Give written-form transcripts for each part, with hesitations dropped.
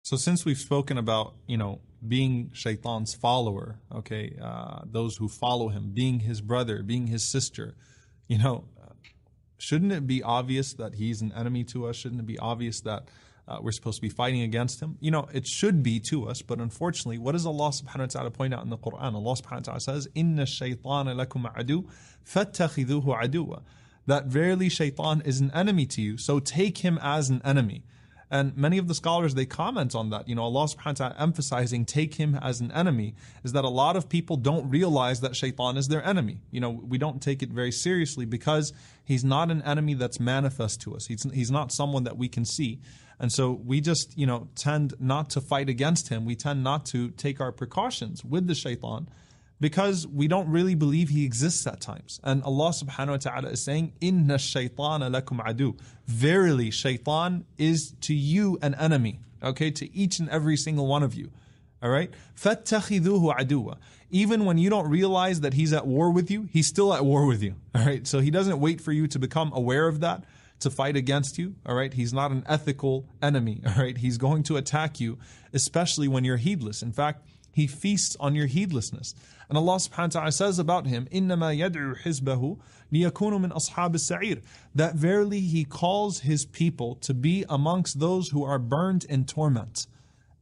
So since we've spoken about, being Shaitan's follower, okay, those who follow him, being his brother, being his sister, you know, shouldn't it be obvious that he's an enemy to us? Shouldn't it be obvious that we're supposed to be fighting against him? It should be to us, but unfortunately, what does Allah subhanahu wa ta'ala point out in the Quran? Allah subhanahu wa ta'ala says, "Inna shaytana lakum adu, fattakhidhuhu aduwa." That verily Shaitan is an enemy to you, so take him as an enemy. And many of the scholars, they comment on that. Allah subhanahu wa ta'ala emphasizing take him as an enemy is that a lot of people don't realize that Shaitan is their enemy. We don't take it very seriously because he's not an enemy that's manifest to us. He's not someone that we can see. And so we just, tend not to fight against him. We tend not to take our precautions with the Shaitan because we don't really believe he exists at times. And Allah subhanahu wa ta'ala is saying, "Inna shaytana lakum adu." Verily, Shaitan is to you an enemy, okay, to each and every single one of you. All right? فَاتَّخِذُوهُ عَدُوًا. Even when you don't realize that he's at war with you, he's still at war with you. All right? So he doesn't wait for you to become aware of that to fight against you. All right? He's not an ethical enemy. All right? He's going to attack you, especially when you're heedless. In fact, he feasts on your heedlessness. And Allah subhanahu wa ta'ala says about him, إِنَّمَا يَدْعُ حِزْبَهُ لِيَكُونُوا مِنْ أَصْحَابِ السَّعِيرِ. That verily he calls his people to be amongst those who are burned in torment.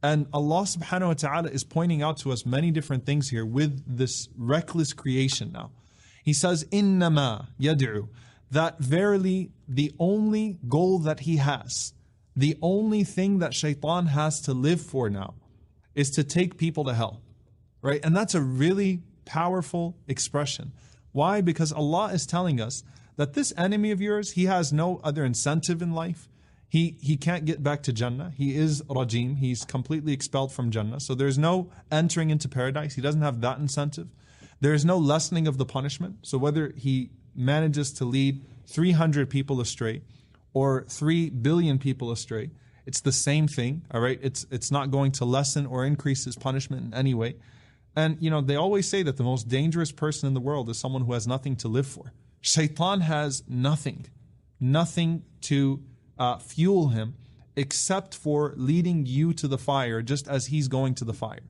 And Allah subhanahu wa ta'ala is pointing out to us many different things here with this reckless creation now. He says, إِنَّمَا يَدْعُ. That verily the only goal that he has, the only thing that Shaitan has to live for now, is to take people to hell, right? And that's a really powerful expression. Why? Because Allah is telling us that this enemy of yours, he has no other incentive in life. He can't get back to Jannah. He is rajim. He's completely expelled from Jannah. So there's no entering into paradise. He doesn't have that incentive. There is no lessening of the punishment. So whether he manages to lead 300 people astray or 3 billion people astray, it's the same thing, all right? It's not going to lessen or increase his punishment in any way. And, they always say that the most dangerous person in the world is someone who has nothing to live for. Shaitan has nothing to fuel him except for leading you to the fire just as he's going to the fire.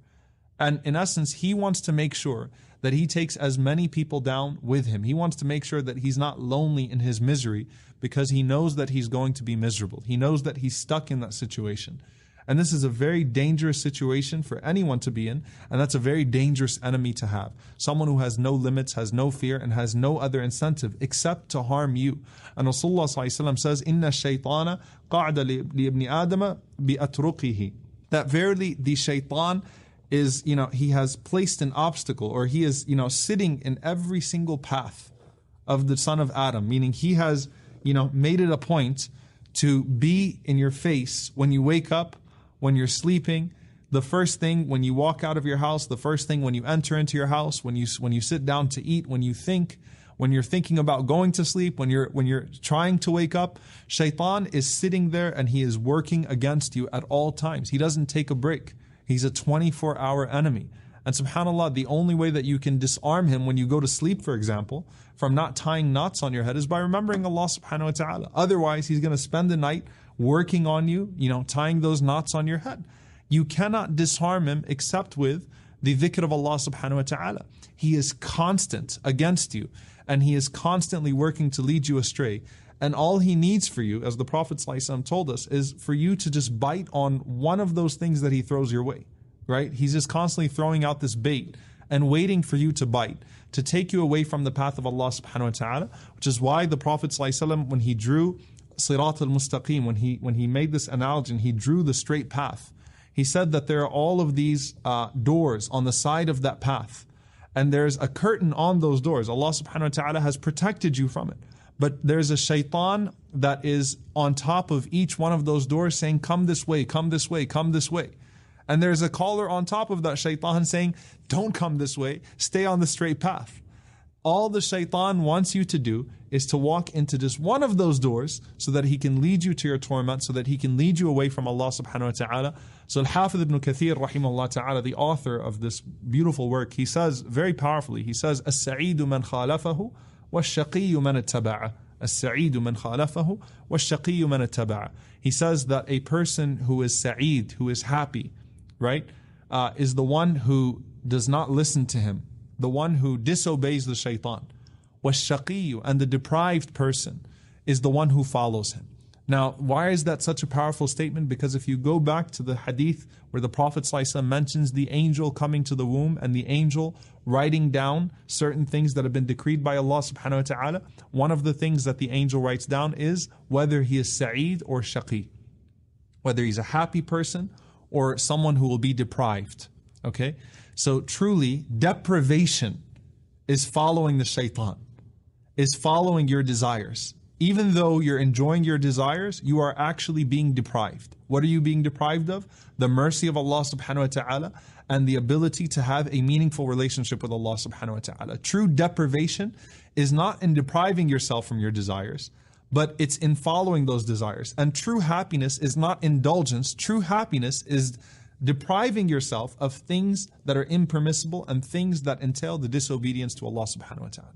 And in essence, he wants to make sure that he takes as many people down with him. He wants to make sure that he's not lonely in his misery because he knows that he's going to be miserable. He knows that he's stuck in that situation. And this is a very dangerous situation for anyone to be in, and that's a very dangerous enemy to have. Someone who has no limits, has no fear, and has no other incentive except to harm you. And Rasulullah ﷺ says, إِنَّ الشَّيْطَانَ قَعْدَ لِابْنِ آدَمَ بِأَتْرُقِهِ. That verily the Shaitan is, he has placed an obstacle, or he is, sitting in every single path of the son of Adam, meaning he has, made it a point to be in your face when you wake up, when you're sleeping, the first thing when you walk out of your house, the first thing when you enter into your house, when you sit down to eat, when you think, when you're thinking about going to sleep, when you're trying to wake up, Shaitan is sitting there and he is working against you at all times. He doesn't take a break. He's a 24-hour enemy. And subhanAllah, the only way that you can disarm him when you go to sleep, for example, from not tying knots on your head is by remembering Allah subhanahu wa ta'ala. Otherwise, he's going to spend the night working on you, tying those knots on your head. You cannot disarm him except with the dhikr of Allah subhanahu wa ta'ala. He is constant against you, and he is constantly working to lead you astray. And all he needs for you, as the Prophet ﷺ told us, is for you to just bite on one of those things that he throws your way, right? He's just constantly throwing out this bait and waiting for you to bite, to take you away from the path of Allah subhanahu wa ta'ala, which is why the Prophet ﷺ, when he drew Sirat al-Mustaqim, when he made this analogy, he drew the straight path. He said that there are all of these doors on the side of that path, and there's a curtain on those doors. Allah subhanahu wa ta'ala has protected you from it. But there's a Shaitan that is on top of each one of those doors saying, come this way, come this way, come this way. And there's a caller on top of that Shaitan saying, don't come this way, stay on the straight path. All the Shaitan wants you to do is to walk into just one of those doors so that he can lead you to your torment, so that he can lead you away from Allah subhanahu wa ta'ala. So Al-Hafidh ibn Kathir rahimahullah ta'ala, the author of this beautiful work, he says very powerfully, he says, السعيد من خالفه والشقي من اتبعه. السعيد من خالفه والشقي من اتبعه. He says that a person who is sa'id, who is happy, right, is the one who does not listen to him, the one who disobeys the shaitan. وَالشَّقِيُّ, and the deprived person is the one who follows him. Now, why is that such a powerful statement? Because if you go back to the hadith where the Prophet ﷺ mentions the angel coming to the womb and the angel writing down certain things that have been decreed by Allah subhanahu wa ta'ala, one of the things that the angel writes down is whether he is sa'id or shaqi, whether he's a happy person or someone who will be deprived. Okay? So truly, deprivation is following the shaitan, is following your desires. Even though you're enjoying your desires, you are actually being deprived. What are you being deprived of? The mercy of Allah subhanahu wa ta'ala and the ability to have a meaningful relationship with Allah subhanahu wa ta'ala. True deprivation is not in depriving yourself from your desires, but it's in following those desires. And true happiness is not indulgence. True happiness is depriving yourself of things that are impermissible and things that entail the disobedience to Allah subhanahu wa ta'ala.